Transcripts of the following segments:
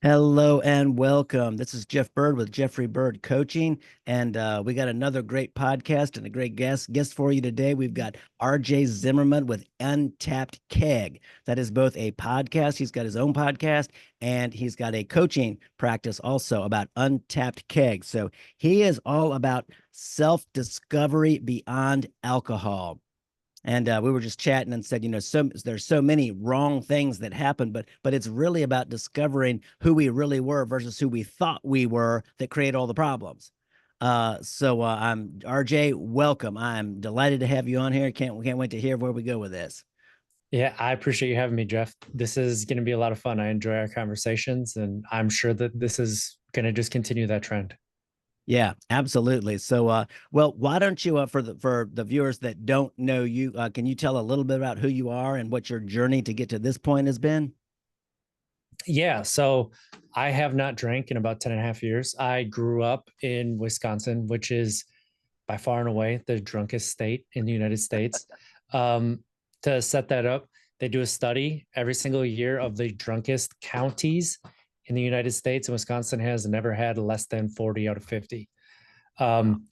Hello and welcome. This is Jeff Bird with Jeffrey Bird Coaching, and we got another great podcast and a great guest for you today. We've got RJ Zimmerman with Untapped Keg. That is both a podcast. He's got his own podcast, and he's got a coaching practice also about Untapped Keg. So he is all about self-discovery beyond alcohol. And we were just chatting and said, there's so many wrong things that happen, but it's really about discovering who we really were versus who we thought we were that create all the problems. I'm RJ. Welcome. I'm delighted to have you on here. Can't wait to hear where we go with this. Yeah, I appreciate you having me, Jeff. This is going to be a lot of fun. I enjoy our conversations, and I'm sure that this is going to just continue that trend. Yeah, absolutely. Well, why don't you, for the viewers that don't know you, can you tell a little bit about who you are and what your journey to get to this point has been? Yeah, so I have not drank in about 10 and a half years. I grew up in Wisconsin, which is by far and away the drunkest state in the United States. Um, to set that up, they do a study every single year of the drunkest counties in the United States, and Wisconsin has never had less than 40 out of 50. Um,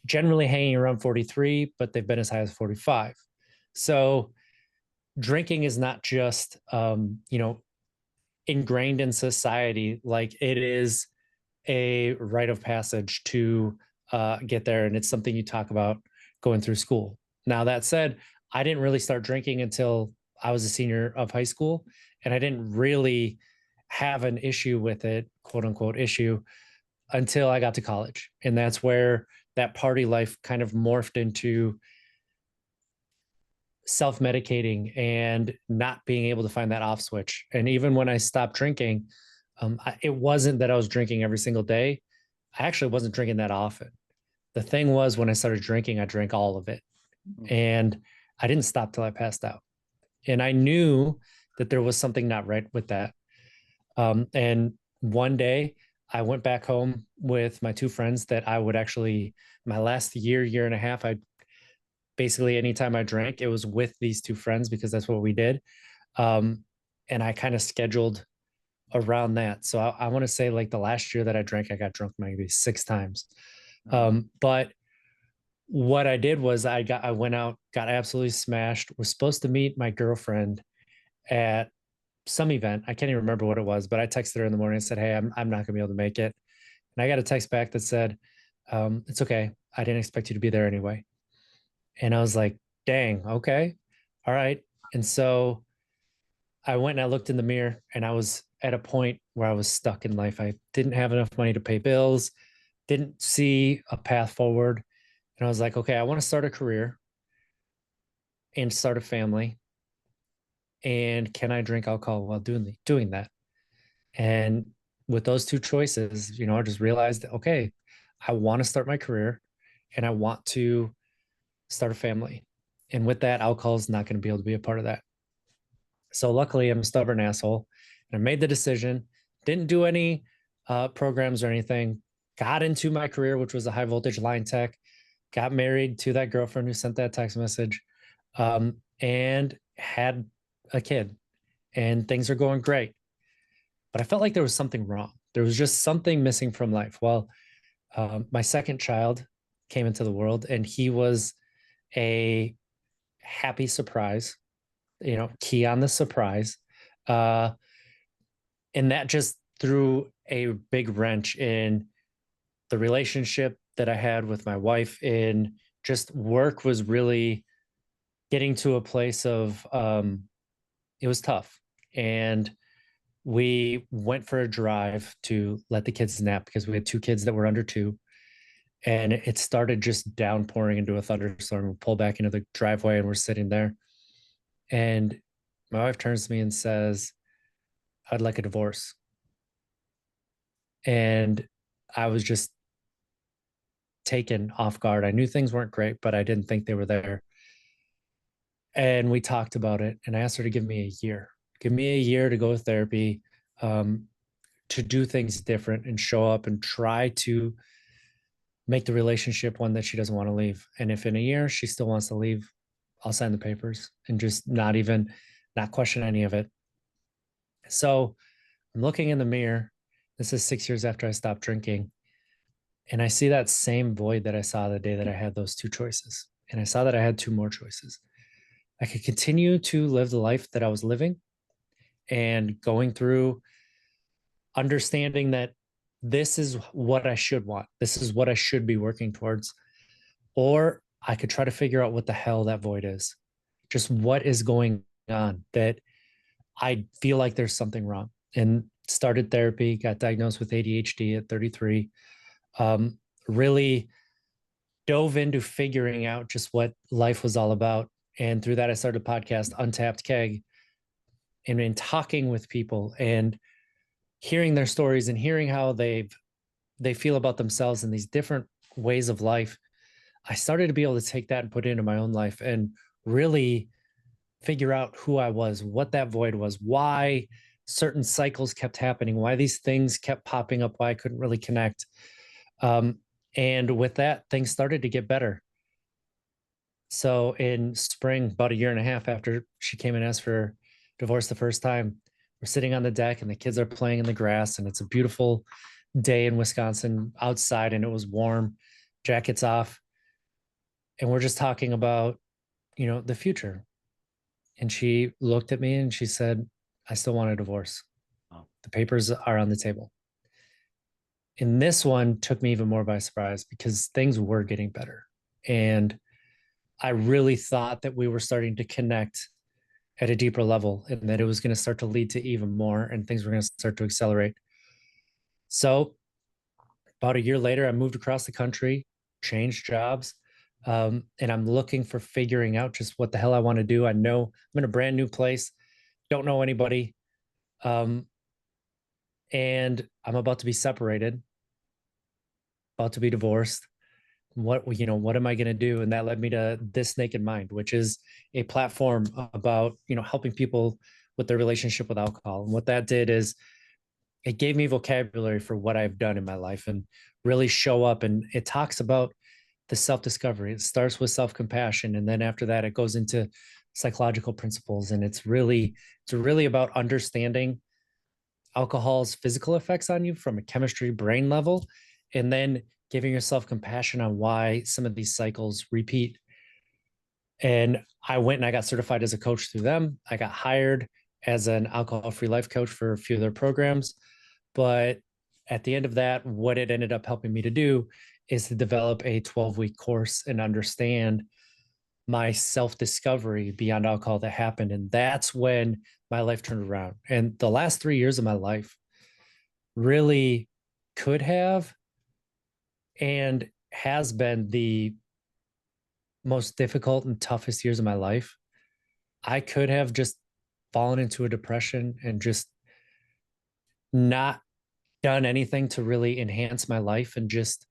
Generally hanging around 43, but they've been as high as 45. So drinking is not just, ingrained in society, like it is a rite of passage to get there. And it's something you talk about going through school. Now, that said, I didn't really start drinking until I was a senior of high school, and I didn't really have an issue with it, quote unquote issue, until I got to college. And that's where that party life kind of morphed into self-medicating and not being able to find that off switch. And even when I stopped drinking, it wasn't that I was drinking every single day. I actually wasn't drinking that often. The thing was, when I started drinking, I drank all of it. And I didn't stop till I passed out. And I knew that there was something not right with that. And one day I went back home with my two friends that I would actually, my last year and a half, I basically anytime I drank, it was with these two friends because that's what we did. Um, and I kind of scheduled around that. So I want to say like the last year that I drank, I got drunk maybe 6 times. But what I did was I went out, got absolutely smashed, was supposed to meet my girlfriend at some event. I can't even remember what it was, but I texted her in the morning and said, "Hey, I'm not gonna be able to make it." And I got a text back that said, "It's okay. I didn't expect you to be there anyway." And I was like, dang, okay. All right. And so I went and I looked in the mirror, and I was at a point where I was stuck in life. I didn't have enough money to pay bills, didn't see a path forward. And I was like, okay, I want to start a career and start a family. And can I drink alcohol while doing that? And with those two choices, I just realized, okay, I want to start my career and I want to start a family. And with that, alcohol is not going to be able to be a part of that. So luckily, I'm a stubborn asshole, and I made the decision. Didn't do any programs or anything. Got into my career, which was a high voltage line tech. Got married to that girlfriend who sent that text message, and had a kid. And things are going great. But I felt like there was something wrong. There was just something missing from life. Well, my second child came into the world, and he was a happy surprise, key on the surprise. Uh, and that just threw a big wrench in the relationship that I had with my wife. In just work was really getting to a place of it was tough. And we went for a drive to let the kids nap because we had two kids that were under 2. And it started just downpouring into a thunderstorm. We pull back into the driveway and we're sitting there. And my wife turns to me and says, "I'd like a divorce." And I was just taken off guard. I knew things weren't great, but I didn't think they were there. And we talked about it. And I asked her to give me a year. Give me a year to go to therapy, um, to do things different and show up and try to make the relationship one that she doesn't want to leave. And if in a year she still wants to leave, I'll sign the papers and just not question any of it. So I'm looking in the mirror. This is 6 years after I stopped drinking. And I see that same void that I saw the day that I had those two choices. And I saw that I had two more choices. I could continue to live the life that I was living and going through understanding that this is what I should want. This is what I should be working towards. Or I could try to figure out what the hell that void is. Just what is going on that I feel like there's something wrong. And started therapy, got diagnosed with ADHD at 33. Really dove into figuring out just what life was all about. And through that, I started a podcast, Untapped Keg, and in talking with people and hearing their stories and hearing how they feel about themselves in these different ways of life, I started to be able to take that and put it into my own life and really figure out who I was, what that void was, why certain cycles kept happening, why these things kept popping up, why I couldn't really connect. And with that, things started to get better. So in spring, about a year and a half after she came and asked for divorce the first time, we're sitting on the deck and the kids are playing in the grass, and it's a beautiful day in Wisconsin outside, and it was warm, jackets off. And we're just talking about, the future. And she looked at me and she said, I still want a divorce. Oh. The papers are on the table. And this one took me even more by surprise because things were getting better. And I really thought that we were starting to connect at a deeper level and that it was going to start to lead to even more and things were going to start to accelerate. So about a year later, I moved across the country, changed jobs, and I'm looking for figuring out just what the hell I want to do. I know I'm in a brand new place, don't know anybody, and I'm about to be separated, about to be divorced. What am I going to do? And that led me to This Naked Mind, which is a platform about helping people with their relationship with alcohol. And what that did is it gave me vocabulary for what I've done in my life and really show up. And it talks about the self-discovery. It starts with self-compassion. And then after that, it goes into psychological principles. And it's really about understanding alcohol's physical effects on you from a chemistry brain level, and then giving yourself compassion on why some of these cycles repeat. And I went and I got certified as a coach through them. I got hired as an alcohol-free life coach for a few of their programs. But at the end of that, what it ended up helping me to do is to develop a 12-week course and understand my self-discovery beyond alcohol that happened. And that's when my life turned around. And the last 3 years of my life really could have and has been the most difficult and toughest years of my life. I could have just fallen into a depression and just not done anything to really enhance my life and just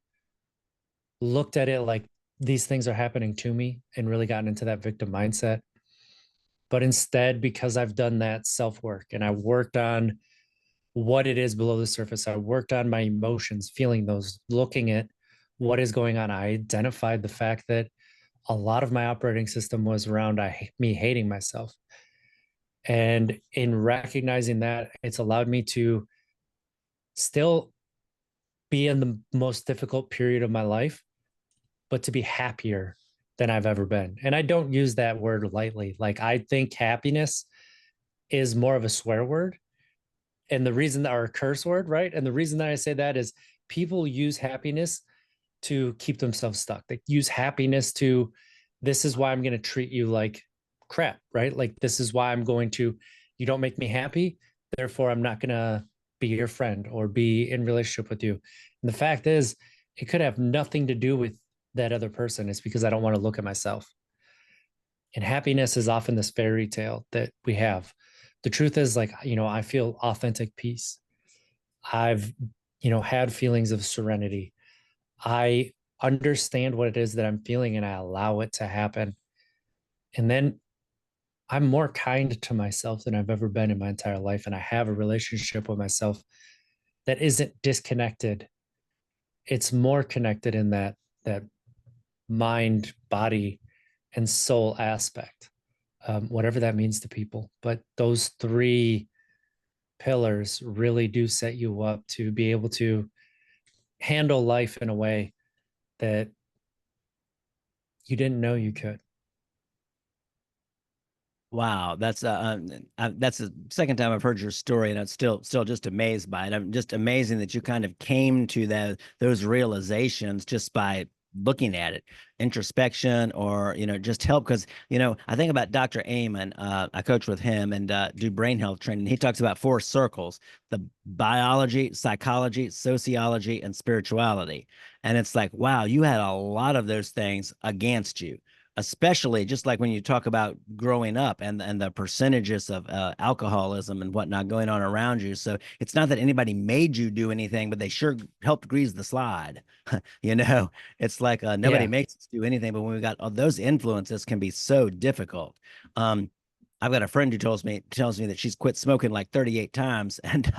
looked at it like these things are happening to me and really gotten into that victim mindset. But instead, because I've done that self work and I worked on what it is below the surface, I worked on my emotions, feeling those, looking at what is going on. I identified the fact that a lot of my operating system was around me hating myself. And in recognizing that, it's allowed me to still be in the most difficult period of my life, but to be happier than I've ever been. And I don't use that word lightly. Like, I think happiness is more of a swear word. And the reason that, or a curse word, right? And the reason that I say that is people use happiness to keep themselves stuck. They use happiness to, this is why I'm going to treat you like crap, right? Like, this is why you don't make me happy. Therefore, I'm not going to be your friend or be in relationship with you. And the fact is, it could have nothing to do with that other person. It's because I don't want to look at myself. And happiness is often this fairy tale that we have. The truth is, like, I feel authentic peace. I've, had feelings of serenity. I understand what it is that I'm feeling and I allow it to happen. And then I'm more kind to myself than I've ever been in my entire life. And I have a relationship with myself that isn't disconnected. It's more connected in that mind, body, and soul aspect, whatever that means to people. But those three pillars really do set you up to be able to handle life in a way that you didn't know you could. Wow, that's the second time I've heard your story, and I'm still just amazed by it. I'm just amazing that you kind of came to those realizations just by looking at it, introspection, or just help. Because I think about Dr. Amen. I coach with him and do brain health training. He talks about four circles: the biology, psychology, sociology, and spirituality. And it's like, wow, you had a lot of those things against you, especially just like when you talk about growing up and the percentages of alcoholism and whatnot going on around you. So it's not that anybody made you do anything, but they sure helped grease the slide. you know, it's like nobody Yeah. makes us do anything, but when we got all those influences can be so difficult. Um, I've got a friend who tells me that she's quit smoking like 38 times, and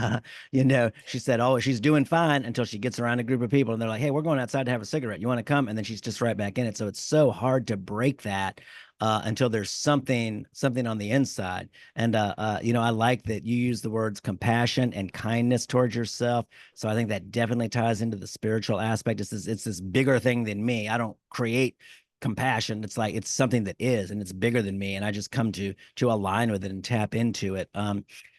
she said, "Oh, she's doing fine until she gets around a group of people, and they're like, hey, we're going outside to have a cigarette. You want to come?" And then she's just right back in it. So it's so hard to break that until there's something on the inside. And I like that you use the words compassion and kindness towards yourself. So I think that definitely ties into the spiritual aspect. It's this bigger thing than me. I don't create compassion. It's like it's something that is, and it's bigger than me, and I just come to align with it and tap into it.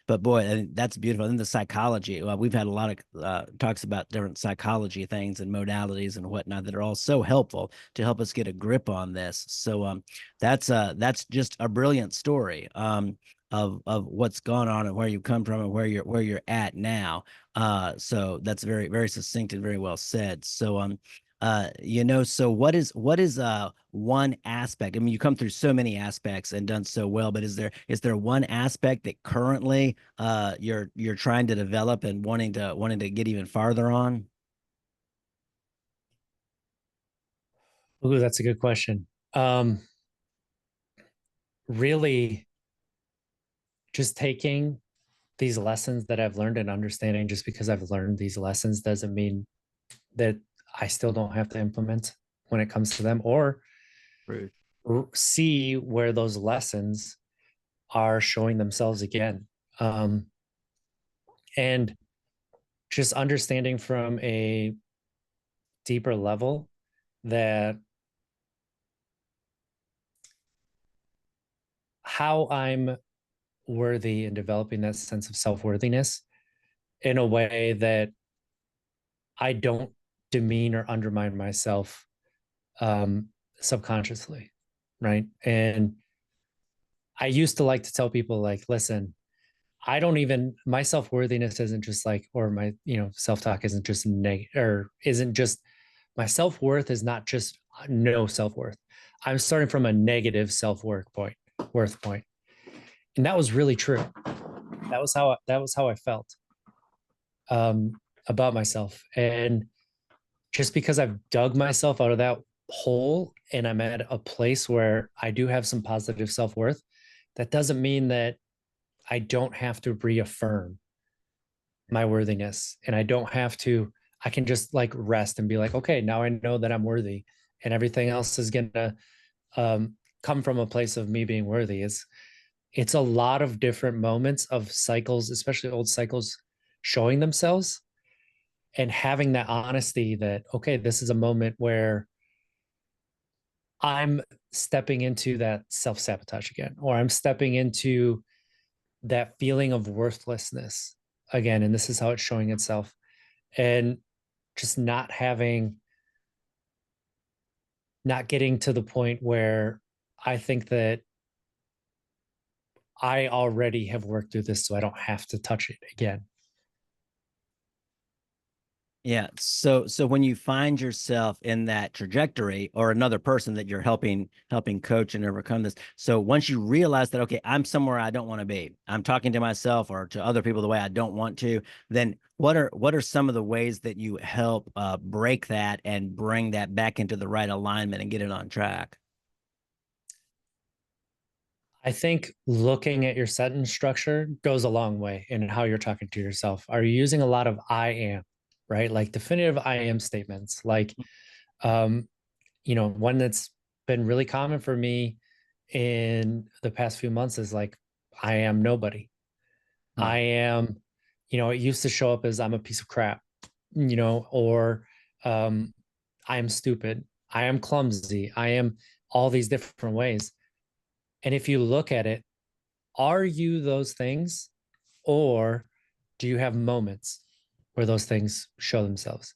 But boy, that's beautiful. And the psychology, well, we've had a lot of talks about different psychology things and modalities and whatnot that are all so helpful to help us get a grip on this. So that's just a brilliant story of what's gone on and where you come from and where you're at now. So that's very, very succinct and very well said. So so what is one aspect? I mean, you come through so many aspects and done so well, but is there one aspect that currently you're trying to develop and wanting to get even farther on? Ooh, that's a good question. Really just taking these lessons that I've learned and understanding just because I've learned these lessons doesn't mean that I still don't have to implement when it comes to them or Rude. see where those lessons are showing themselves again. Um, and just understanding from a deeper level that how I'm worthy in developing that sense of self-worthiness in a way that I don't demean or undermine myself um, subconsciously, right? And I used to like to tell people, like, listen, I don't even my self-worthiness isn't just like, or my, self-talk isn't just or isn't just my self-worth is not just no self-worth. I'm starting from a negative self-worth point. And that was really true. That was how I felt um about myself. And just because I've dug myself out of that hole and I'm at a place where I do have some positive self-worth, that doesn't mean that I don't have to reaffirm my worthiness, and I can just like rest and be like, okay, now I know that I'm worthy, and everything else is gonna um come from a place of me being worthy. It's a lot of different moments of cycles, especially old cycles, showing themselves and having that honesty that, okay, this is a moment where I'm stepping into that self-sabotage again, or I'm stepping into that feeling of worthlessness again, and this is how it's showing itself. And just not getting to the point where I think that I already have worked through this, so I don't have to touch it again. Yeah. So when you find yourself in that trajectory or another person that you're helping coach and overcome this. So once you realize that, okay, I'm somewhere I don't want to be, I'm talking to myself or to other people the way I don't want to, then what are some of the ways that you help break that and bring that back into the right alignment and get it on track? I think looking at your sentence structure goes a long way in how you're talking to yourself. Are you using a lot of I am, right? Like definitive I am statements. Like um, one that's been really common for me in the past few months is like, I am nobody. Huh. I am it used to show up as I'm a piece of crap, or um, I am stupid, I am clumsy, I am all these different ways. And if you look at it, are you those things, or do you have moments where those things show themselves?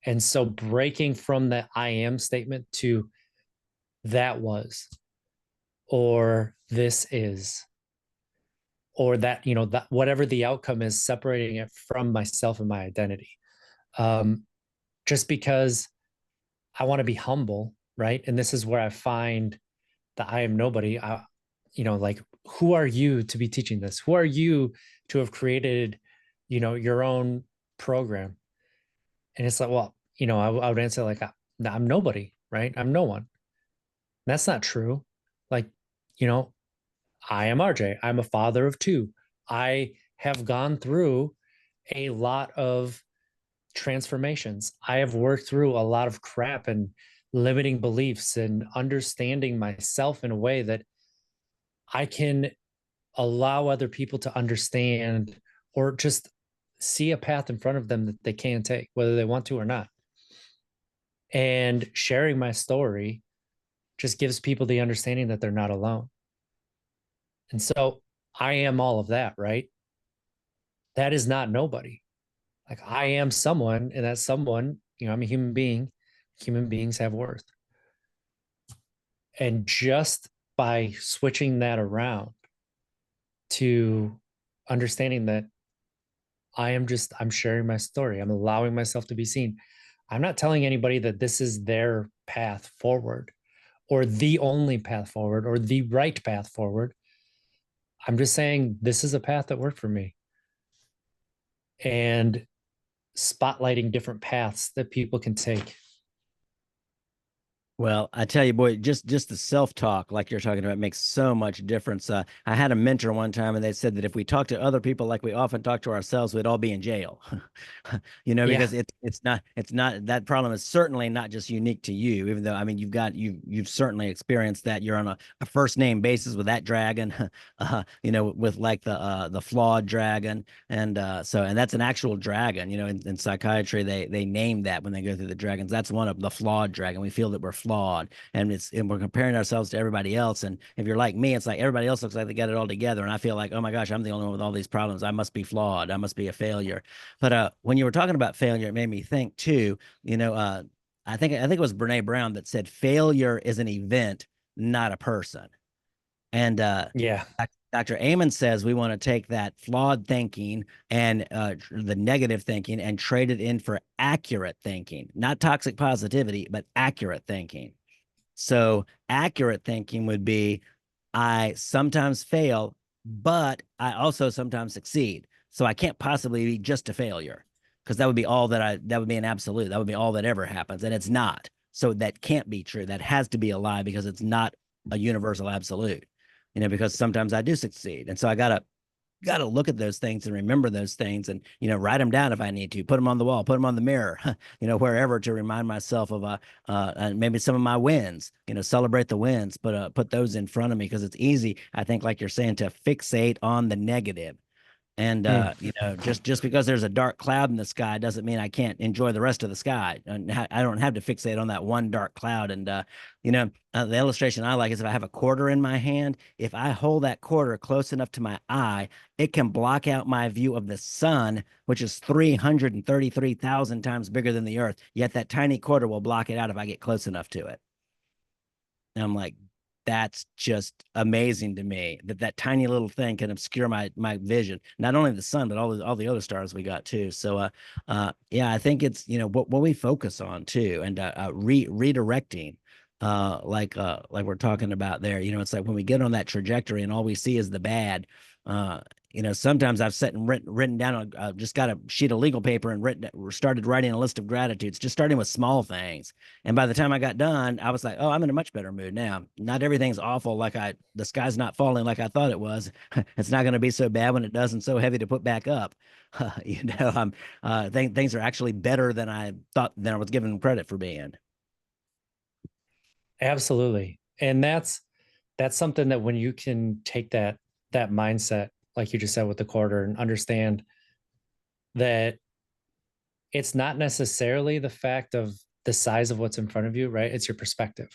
And so breaking from that I am statement to that was, or this is, or that, that whatever the outcome is, separating it from myself and my identity. Um, just because I want to be humble, right? And this is where I find that I am nobody. Like, who are you to be teaching this? Who are you to have created, your own program? And it's like, well, I would answer like, I'm nobody, right? I'm no one. That's not true. Like, you know, I am RJ. I'm a father of two. I have gone through a lot of transformations. I have worked through a lot of crap and limiting beliefs and understanding myself in a way that I can allow other people to understand, or just see a path in front of them that they can take, whether they want to or not. And sharing my story just gives people the understanding that they're not alone. And so I am all of that, right? That is not nobody. Like, I am someone, and that someone, I'm a human being. Human beings have worth. And just by switching that around to understanding that I'm sharing my story, I'm allowing myself to be seen. I'm not telling anybody that this is their path forward, or the only path forward, or the right path forward. I'm just saying this is a path that worked for me, and spotlighting different paths that people can take. Well, I tell you, boy, just the self-talk, like you're talking about, makes so much difference. I had a mentor one time, and they said that if we talk to other people like we often talk to ourselves, we'd all be in jail. Yeah. Because it's not that problem is certainly not just unique to you. Even though I mean, you've certainly experienced that. You're on a first name basis with that dragon, with like the flawed dragon, and that's an actual dragon. In psychiatry, they name that when they go through the dragons. That's one of the flawed dragon. We feel that we're flawed, and we're comparing ourselves to everybody else. And if you're like me, it's like everybody else looks like they got it all together, and I feel like, oh my gosh, I'm the only one with all these problems. I must be flawed. I must be a failure. But when you were talking about failure, it made me think too. I think it was Brene Brown that said failure is an event, not a person. And Yeah. Dr. Amen says we want to take that flawed thinking and the negative thinking and trade it in for accurate thinking, not toxic positivity, but accurate thinking. So, accurate thinking would be I sometimes fail, but I also sometimes succeed. So, I can't possibly be just a failure because that would be an absolute. That would be all that ever happens. And it's not. So, that can't be true. That has to be a lie because it's not a universal absolute, because sometimes I do succeed. And so, I got to look at those things and remember those things and write them down if I need to, put them on the wall, put them on the mirror, wherever, to remind myself of maybe some of my wins, celebrate the wins, but put those in front of me because it's easy, I think, like you're saying, to fixate on the negative. And Mm. just because there's a dark cloud in the sky doesn't mean I can't enjoy the rest of the sky. And I don't have to fixate on that one dark cloud. And the illustration I like is if I have a quarter in my hand, if I hold that quarter close enough to my eye, it can block out my view of the sun, which is 333,000 times bigger than the earth. Yet that tiny quarter will block it out if I get close enough to it. And I'm like, that's just amazing to me that tiny little thing can obscure my vision. Not only the sun, but all the other stars we got too. So, yeah, I think it's what we focus on too, and redirecting, like we're talking about there. It's like when we get on that trajectory and all we see is the bad. Uh, sometimes I've sat and written down, just got a sheet of legal paper and started writing a list of gratitudes, just starting with small things. And by the time I got done, I was like, oh, I'm in a much better mood now. Not everything's awful the sky's not falling like I thought it was. It's not going to be so bad when it does and so heavy to put back up. Things are actually better than I was given credit for being. Absolutely. And that's something that when you can take that mindset, like you just said with the quarter, and understand that it's not necessarily the fact of the size of what's in front of you, right? It's your perspective.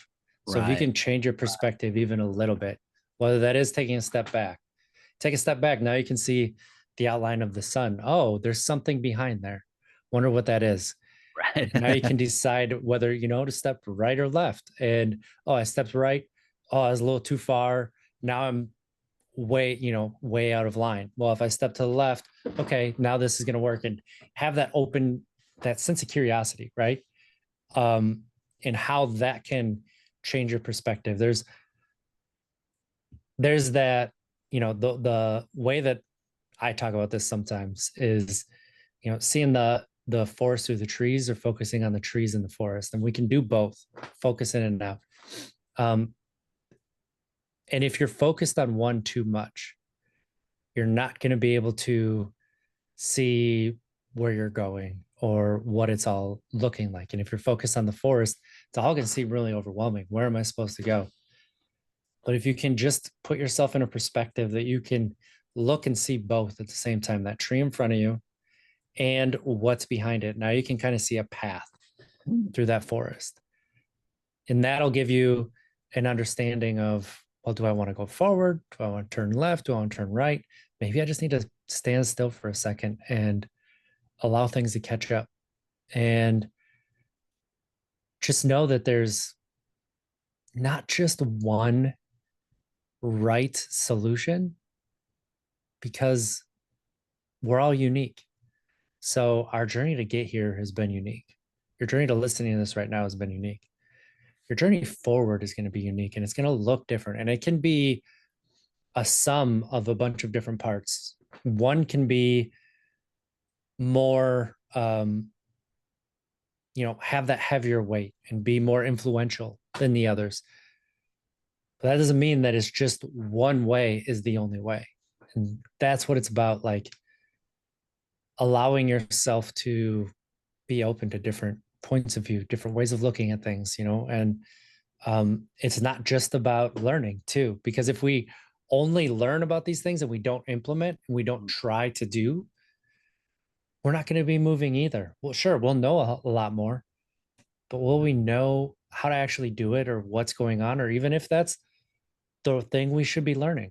So if you Right. can change your perspective even a little bit, whether that is taking a step back, take a step back. Now you can see the outline of the sun. Oh, there's something behind there. Wonder what that is. Right. And now you can decide whether, to step right or left. And, oh, I stepped right. Oh, I was a little too far. Now I'm way out of line. Well, if I step to the left, okay, now this is going to work, and have that sense of curiosity, right? And how that can change your perspective. There's that, the way that I talk about this sometimes is, seeing the forest through the trees, or focusing on the trees in the forest. And we can do both, focus in and out. Um, and if you're focused on one too much, you're not going to be able to see where you're going or what it's all looking like. And if you're focused on the forest, it's all going to seem really overwhelming. Where am I supposed to go? But if you can just put yourself in a perspective that you can look and see both at the same time, that tree in front of you and what's behind it, now you can kind of see a path through that forest. And that'll give you an understanding of, well, do I want to go forward? Do I want to turn left? Do I want to turn right? Maybe I just need to stand still for a second and allow things to catch up. And just know that there's not just one right solution, because we're all unique. So our journey to get here has been unique. Your journey to listening to this right now has been unique. Your journey forward is going to be unique, and it's going to look different. And it can be a sum of a bunch of different parts. One can be more, have that heavier weight and be more influential than the others. But that doesn't mean that it's just one way is the only way. And that's what it's about, like allowing yourself to be open to different points of view, different ways of looking at things, and it's not just about learning too, because if we only learn about these things and we don't implement and we don't try to do, we're not going to be moving either. Well, sure, we'll know a lot more, but will we know how to actually do it, or what's going on, or even if that's the thing we should be learning?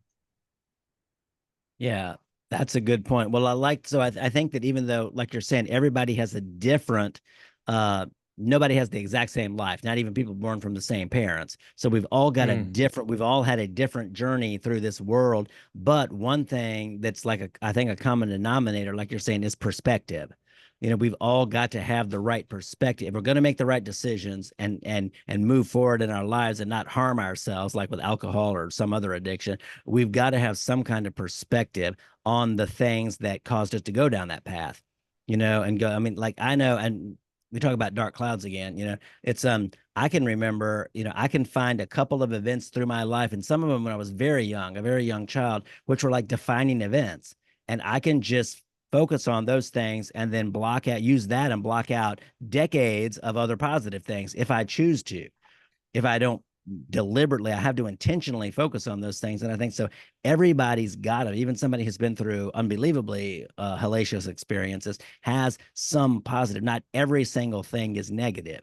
Yeah, that's a good point. Well, I think that even though, like you're saying, everybody has a different, uh, nobody has the exact same life, not even people born from the same parents. So we've all had a different journey through this world. But one thing that's like I think a common denominator, like you're saying, is perspective. We've all got to have the right perspective. If we're going to make the right decisions and move forward in our lives and not harm ourselves, like with alcohol or some other addiction, we've got to have some kind of perspective on the things that caused us to go down that path, and go. I mean, like I know, and we talk about dark clouds again, it's I can remember, I can find a couple of events through my life, and some of them when I was very young, a very young child, which were like defining events. And I can just focus on those things and then use that and block out decades of other positive things if I choose to. If I don't deliberately, I have to intentionally focus on those things. And I think so. Everybody's got it. Even somebody who's been through unbelievably hellacious experiences has some positive. Not every single thing is negative.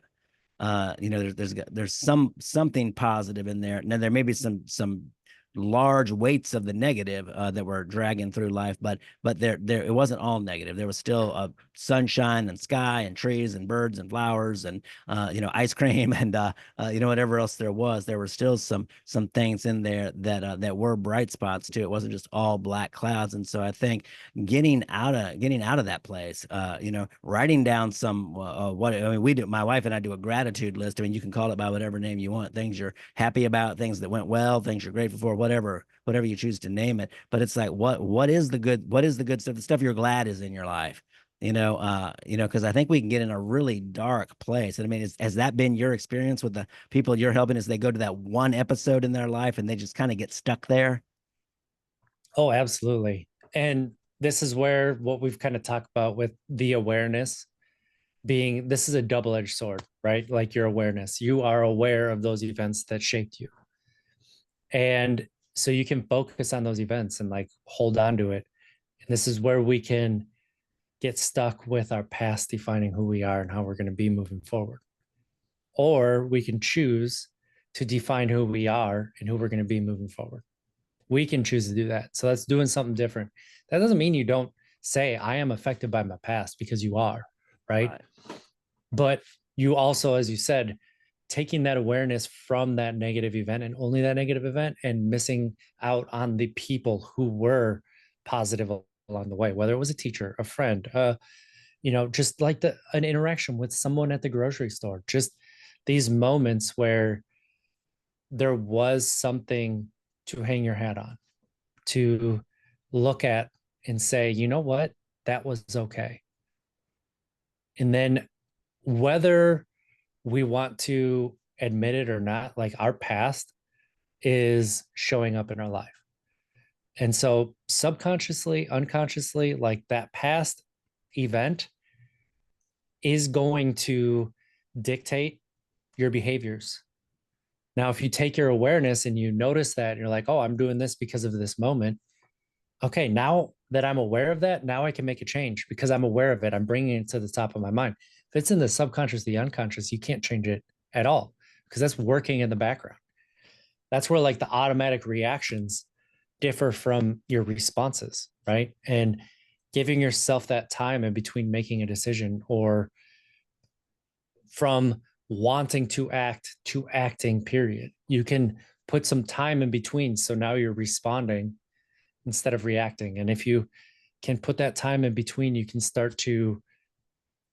There's something positive in there. Now there may be some large weights of the negative that were dragging through life, but there it wasn't all negative. There was still sunshine and sky and trees and birds and flowers and ice cream and whatever else there was. There were still some things in there that were bright spots too. It wasn't just all black clouds. And so I think getting out of that place, writing down some what I mean, we do. My wife and I do a gratitude list. I mean, you can call it by whatever name you want. Things you're happy about, things that went well, things you're grateful for, whatever you choose to name it. But it's like what is the good, stuff, the stuff you're glad is in your life. Because I think we can get in a really dark place. And I mean, has that been your experience with the people you're helping? Is they go to that one episode in their life and they just kind of get stuck there? Oh, absolutely. And this is where what we've kind of talked about with the awareness being, this is a double-edged sword, right? Like your awareness, you are aware of those events that shaped you. And so you can focus on those events and like hold on to it. And this is where we can get stuck with our past defining who we are and how we're going to be moving forward. Or we can choose to define who we are and who we're going to be moving forward. We can choose to do that. So that's doing something different. That doesn't mean you don't say, I am affected by my past, because you are, right? But you also, as you said, taking that awareness from that negative event and only that negative event, and missing out on the people who were positive along the way, whether it was a teacher, a friend, just like an interaction with someone at the grocery store, just these moments where there was something to hang your hat on, to look at and say, you know what, that was okay. And then whether we want to admit it or not, like, our past is showing up in our life. And so subconsciously, unconsciously, like, that past event is going to dictate your behaviors. Now, if you take your awareness and you notice that, and you're like, oh, I'm doing this because of this moment. Okay, now that I'm aware of that, now I can make a change because I'm aware of it. I'm bringing it to the top of my mind. If it's in the subconscious, the unconscious, you can't change it at all because that's working in the background. That's where, like, the automatic reactions differ from your responses, right? And giving yourself that time in between making a decision, or from wanting to act to acting, period. You can put some time in between. So now you're responding instead of reacting. And if you can put that time in between, you can start to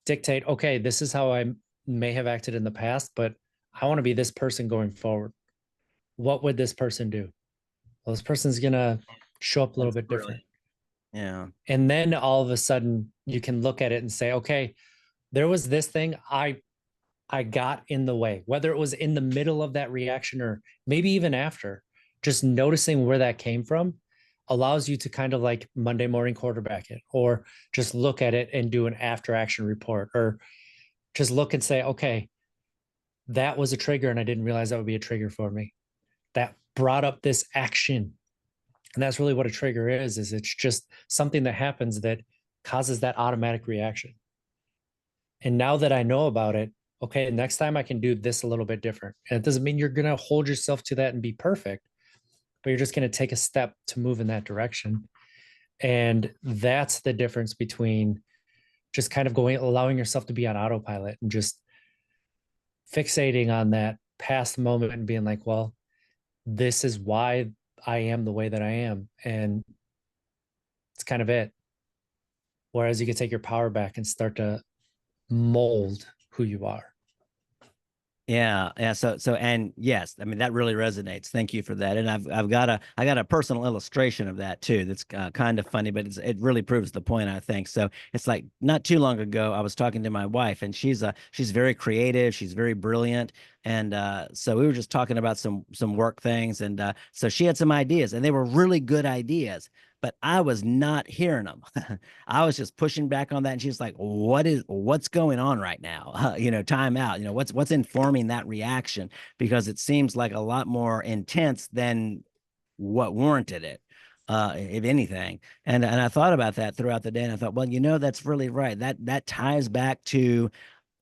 dictate, okay, this is how I may have acted in the past, but I want to be this person going forward. What would this person do? Well, this person's going to show up a little bit different. Yeah. And then all of a sudden you can look at it and say, okay, there was this thing I got in the way, whether it was in the middle of that reaction or maybe even after. Just noticing where that came from allows you to kind of like Monday morning quarterback it, or just look at it and do an after action report, or just look and say, okay, that was a trigger and I didn't realize that would be a trigger for me. That brought up this action. And that's really what a trigger is it's just something that happens that causes that automatic reaction. And now that I know about it, okay, next time I can do this a little bit different. And it doesn't mean you're going to hold yourself to that and be perfect, but you're just going to take a step to move in that direction. And that's the difference between just kind of allowing yourself to be on autopilot and just fixating on that past moment and being like, well, this is why I am the way that I am. And it's kind of it. Whereas you can take your power back and start to mold who you are. Yeah. So, and yes, I mean, that really resonates. Thank you for that. And I got a personal illustration of that too. That's kind of funny, but it really proves the point, I think. So it's like not too long ago, I was talking to my wife, and she's very creative. She's very brilliant. And so we were just talking about some work things. And so she had some ideas, and they were really good ideas, but I was not hearing them. I was just pushing back on that. And she's like, what's going on right now? Time out, what's informing that reaction? Because it seems like a lot more intense than what warranted it, if anything. And I thought about that throughout the day, and I thought, well, that's really right. That ties back to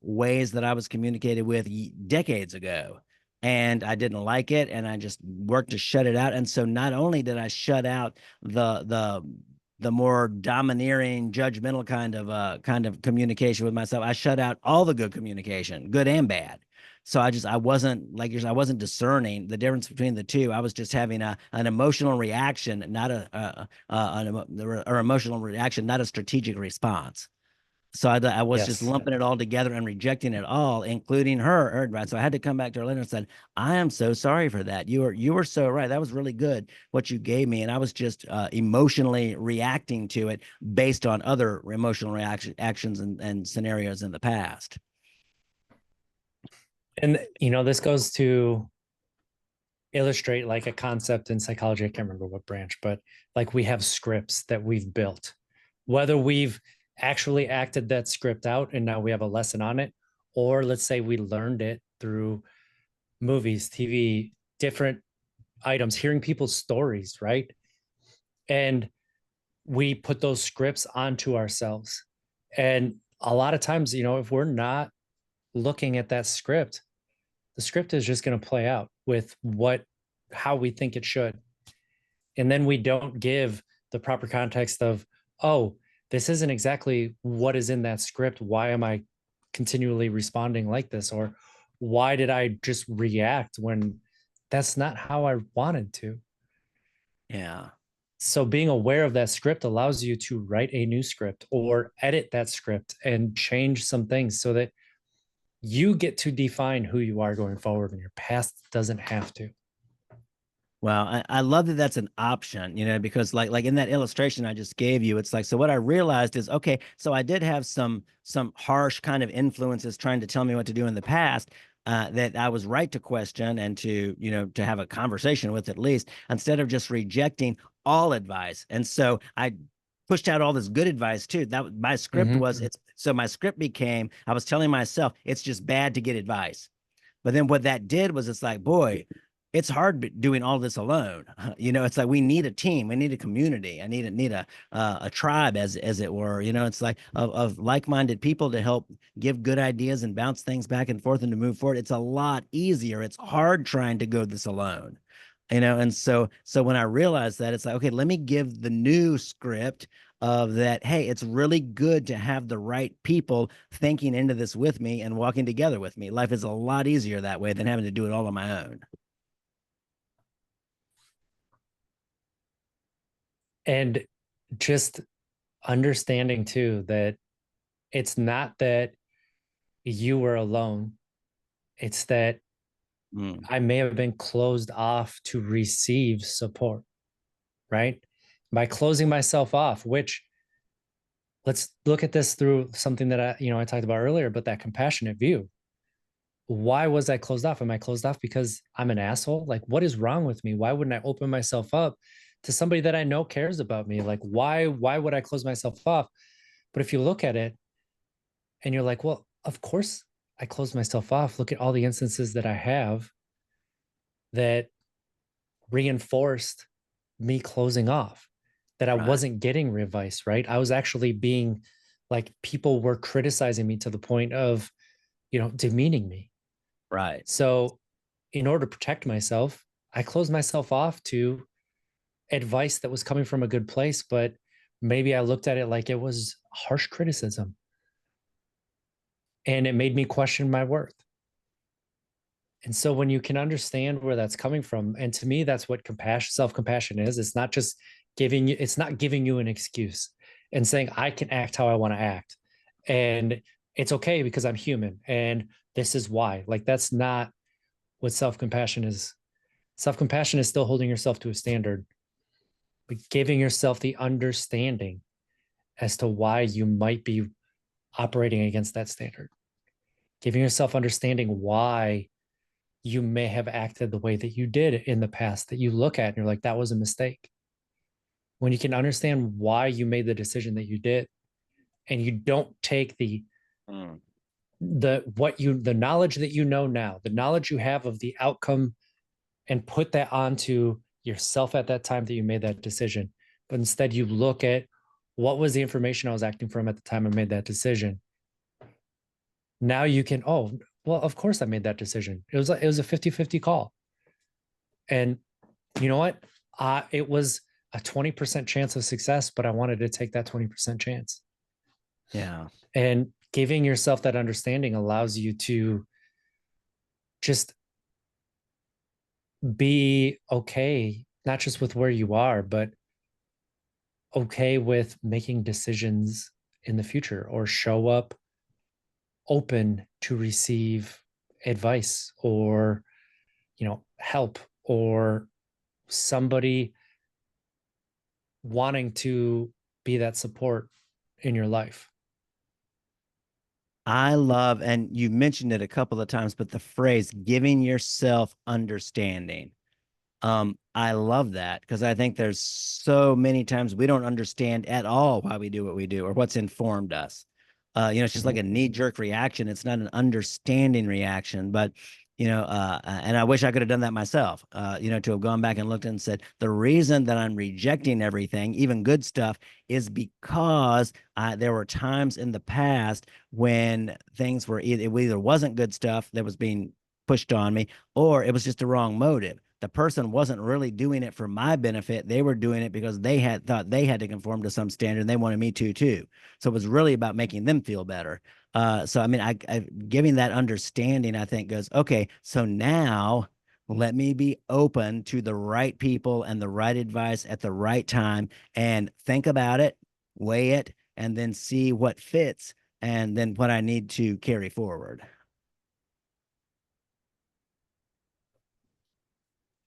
ways that I was communicated with decades ago. And I didn't like it, and I just worked to shut it out. And so not only did I shut out the more domineering, judgmental kind of communication with myself, I shut out all the good communication, good and bad. So I wasn't, like I wasn't discerning the difference between the two. I was just having an emotional reaction, not an emotional reaction, not a strategic response. So I was just lumping it all together and rejecting it all, including her advice. So I had to come back to her later and said, I am so sorry for that. You were so right. That was really good what you gave me. And I was just emotionally reacting to it based on other emotional actions and scenarios in the past. And, this goes to illustrate like a concept in psychology. I can't remember what branch, but like, we have scripts that we've built, whether we've actually acted that script out and now we have a lesson on it, or let's say we learned it through movies, TV, different items, hearing people's stories, right? And we put those scripts onto ourselves. And a lot of times, if we're not looking at that script, the script is just going to play out with how we think it should. And then we don't give the proper context of, oh, this isn't exactly what is in that script. Why am I continually responding like this? Or why did I just react when that's not how I wanted to? Yeah. So being aware of that script allows you to write a new script or edit that script and change some things so that you get to define who you are going forward and your past doesn't have to. Well, I love that that's an option, because like in that illustration I just gave you, it's like, so what I realized is, okay, so I did have some harsh kind of influences trying to tell me what to do in the past, that I was right to question and to have a conversation with, at least, instead of just rejecting all advice. And so I pushed out all this good advice too. That my script was, it's so my script became, I was telling myself it's just bad to get advice. But then what that did was, it's like, boy, it's hard doing all this alone. It's like we need a team, we need a community. I need a tribe, as it were. It's like of like-minded people to help give good ideas and bounce things back and forth and to move forward. It's a lot easier. It's hard trying to go this alone. And so when I realized that, it's like, okay, let me give the new script of that. Hey, it's really good to have the right people thinking into this with me and walking together with me. Life is a lot easier that way than having to do it all on my own. And just understanding too that it's not that you were alone, it's that I may have been closed off to receive support, right? By closing myself off, which, let's look at this through something that I talked about earlier, but that compassionate view. Why was I closed off? Am I closed off because I'm an asshole? Like, what is wrong with me? Why wouldn't I open myself up to somebody that I know cares about me? Like, why would I close myself off? But if you look at it and you're like, well, of course I closed myself off. Look at all the instances that I have that reinforced me closing off, that I Right. wasn't getting advice, right? I was actually being, like, people were criticizing me to the point of, demeaning me. Right. So, in order to protect myself, I closed myself off to advice that was coming from a good place, but maybe I looked at it like it was harsh criticism and it made me question my worth. And so when you can understand where that's coming from, and to me, that's what compassion, self-compassion is. It's not just it's not giving you an excuse and saying, I can act how I want to act. And it's okay because I'm human. And this is why. Like, that's not what self-compassion is. Self-compassion is still holding yourself to a standard, but giving yourself the understanding as to why you might be operating against that standard. Giving yourself understanding why you may have acted the way that you did in the past, that you look at and you're like, that was a mistake. When you can understand why you made the decision that you did, and you don't take Mm. the knowledge that you know now, the knowledge you have of the outcome, and put that onto yourself at that time that you made that decision. But instead you look at, what was the information I was acting from at the time I made that decision. Now you can, oh, well, of course I made that decision. It was a 50-50 call. And you know what? It was a 20% chance of success, but I wanted to take that 20% chance. Yeah. And giving yourself that understanding allows you to just be okay, not just with where you are, but okay with making decisions in the future, or show up open to receive advice or, help, or somebody wanting to be that support in your life. I love, and you mentioned it a couple of times, but the phrase giving yourself understanding. I love that, because I think there's so many times we don't understand at all why we do what we do or what's informed us. It's just like a knee-jerk reaction. It's not an understanding reaction. But And I wish I could have done that myself, to have gone back and looked and said, the reason that I'm rejecting everything, even good stuff, is because there were times in the past when things were either wasn't good stuff that was being pushed on me, or it was just the wrong motive. The person wasn't really doing it for my benefit. They were doing it because they had thought they had to conform to some standard and they wanted me to too. So it was really about making them feel better. So I mean, I giving that understanding, I think goes, okay, so now let me be open to the right people and the right advice at the right time and think about it, weigh it, and then see what fits and then what I need to carry forward.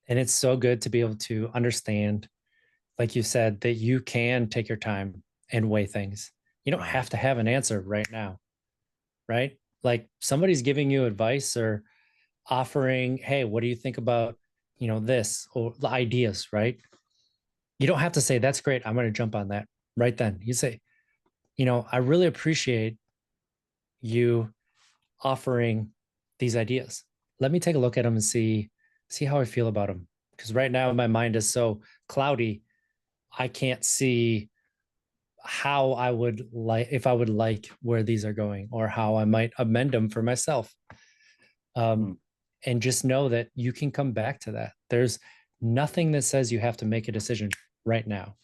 And it's so good to be able to understand, like you said, that you can take your time and weigh things. You don't Right. have to have an answer right now, right? Like somebody's giving you advice or offering, hey, what do you think about, this or the ideas, right? You don't have to say, that's great, I'm going to jump on that right then. You say, I really appreciate you offering these ideas. Let me take a look at them and see how I feel about them. Because right now my mind is so cloudy, I can't see how I would like if I would like where these are going or how I might amend them for myself. Mm. Um, and just know that you can come back to that. There's nothing that says you have to make a decision right now.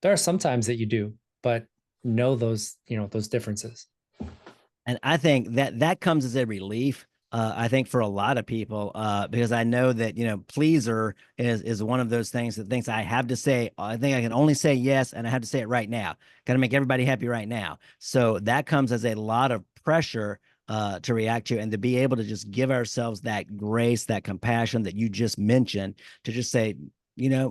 There are some times that you do, but know those differences. And I think that that comes as a relief. I think for a lot of people, because I know that pleaser is one of those things that thinks I have to say. I think I can only say yes, and I have to say it right now. Got to make everybody happy right now. So that comes as a lot of pressure to react to, and to be able to just give ourselves that grace, that compassion that you just mentioned, to just say,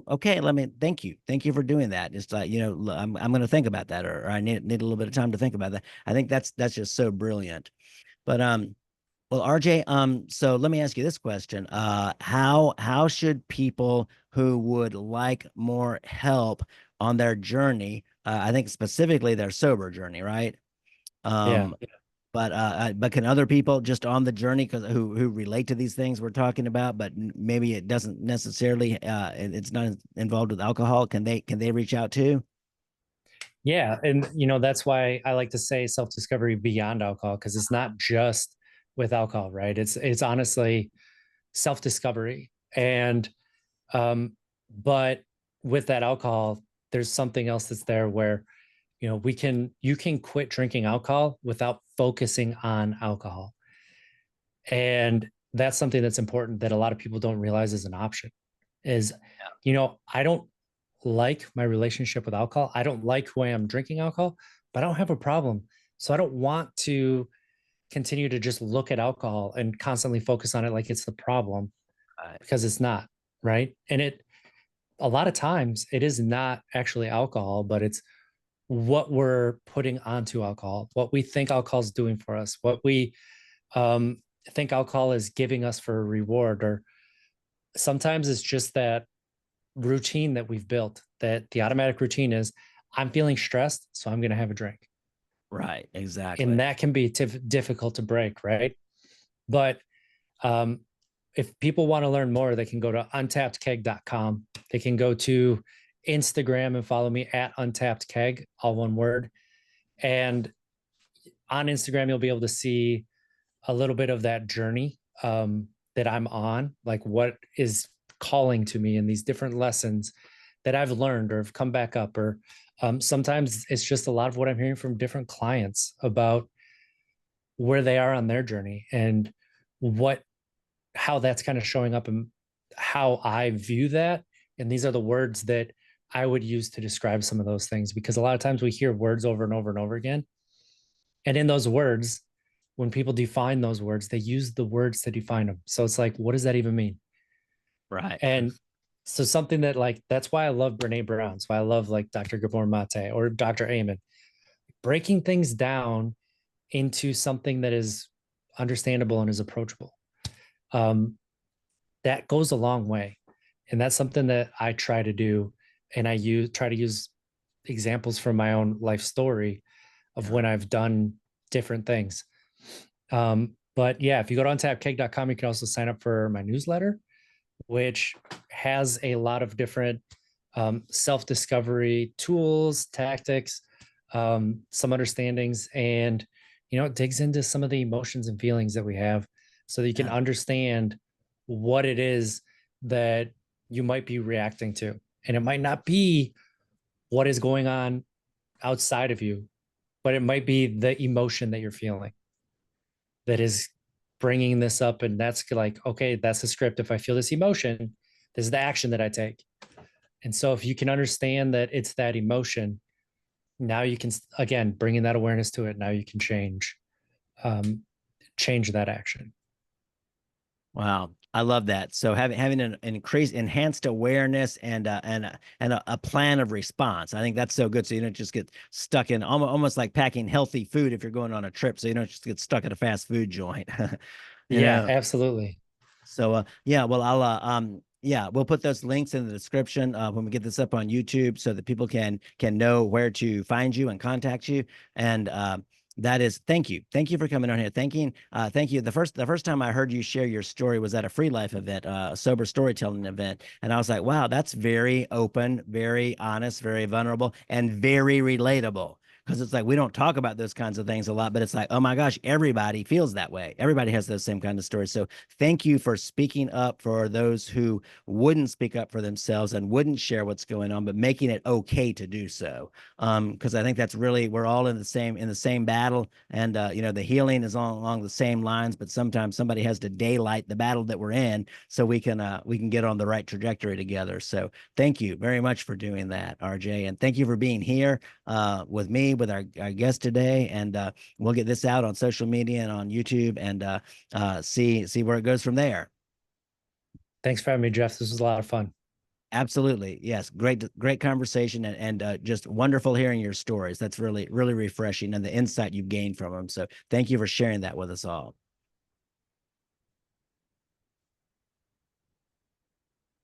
okay, thank you for doing that. Just like, I'm going to think about that, or I need a little bit of time to think about that. I think that's just so brilliant. But well, RJ, so let me ask you this question. How should people who would like more help on their journey, I think specifically their sober journey, right? Yeah. Um, but can other people just on the journey, because who relate to these things we're talking about, but maybe it doesn't necessarily it's not involved with alcohol, can they reach out too? Yeah. And that's why I like to say self-discovery beyond alcohol, because it's not just with alcohol, right? It's honestly self-discovery. And but with that alcohol, there's something else that's there where you can quit drinking alcohol without focusing on alcohol. And that's something that's important that a lot of people don't realize is an option is, I don't like my relationship with alcohol. I don't like who I am drinking alcohol, but I don't have a problem. So I don't want to continue to just look at alcohol and constantly focus on it like it's the problem, Right. because it's not, right? And a lot of times it is not actually alcohol, but it's what we're putting onto alcohol, what we think alcohol is doing for us, what we um, think alcohol is giving us for a reward, or sometimes it's just that routine that we've built, that the automatic routine is, I'm feeling stressed, so I'm going to have a drink. Right, And exactly. that can be difficult to break, right? But um, if people want to learn more, they can go to untappedkeg.com. They can go to Instagram and follow me at Untapped Keg, all one word. And on Instagram, you'll be able to see a little bit of that journey that I'm on, like what is calling to me in these different lessons that I've learned or have come back up. Or sometimes it's just a lot of what I'm hearing from different clients about where they are on their journey and what how that's kind of showing up and how I view that. And these are the words that I would use to describe some of those things, because a lot of times we hear words over and over and over again. And in those words, when people define those words, they use the words to define them. So it's like, what does that even mean? Right. And so something that, like, that's why I love Brene Brown. That's why I love like Dr. Gabor Mate or Dr. Amen, breaking things down into something that is understandable and is approachable. Um, that goes a long way. And that's something that I try to do. And try to use examples from my own life story of Yeah. when I've done different things. But yeah, if you go to untappedkeg.com, you can also sign up for my newsletter, which has a lot of different self-discovery tools, tactics, some understandings, and it digs into some of the emotions and feelings that we have so that you can Yeah. understand what it is that you might be reacting to. And it might not be what is going on outside of you, but it might be the emotion that you're feeling that is bringing this up. And that's like, okay, that's the script. If I feel this emotion, this is the action that I take. And so if you can understand that it's that emotion, now you can, again, bringing that awareness to it, now you can um, change that action. Wow, I love that. So having an increased enhanced awareness and a plan of response. I think that's so good. So you don't just get stuck in almost like packing healthy food if you're going on a trip. So you don't just get stuck at a fast food joint. you Yeah, know. absolutely. So yeah, well yeah, we'll put those links in the description when we get this up on YouTube so that people can know where to find you and contact you. And that is thank you for coming on here. Thank you. The first time I heard you share your story was at a Free Life event, a sober storytelling event, and I was like, wow, that's very open, very honest, very vulnerable, and very relatable. Because it's like we don't talk about those kinds of things a lot, but it's like, oh my gosh, everybody feels that way. Everybody has those same kind of stories. So thank you for speaking up for those who wouldn't speak up for themselves and wouldn't share what's going on, but making it okay to do so. Because I think that's really we're all in the same battle, and the healing is along the same lines. But sometimes somebody has to daylight the battle that we're in, so we can get on the right trajectory together. So thank you very much for doing that, RJ, and thank you for being here with me with our guest today. And we'll get this out on social media and on YouTube, and see where it goes from there. Thanks for having me, Jeff. This was a lot of fun. Absolutely. Yes. Great conversation, and just wonderful hearing your stories. That's really, really refreshing, and the insight you've gained from them. So thank you for sharing that with us all.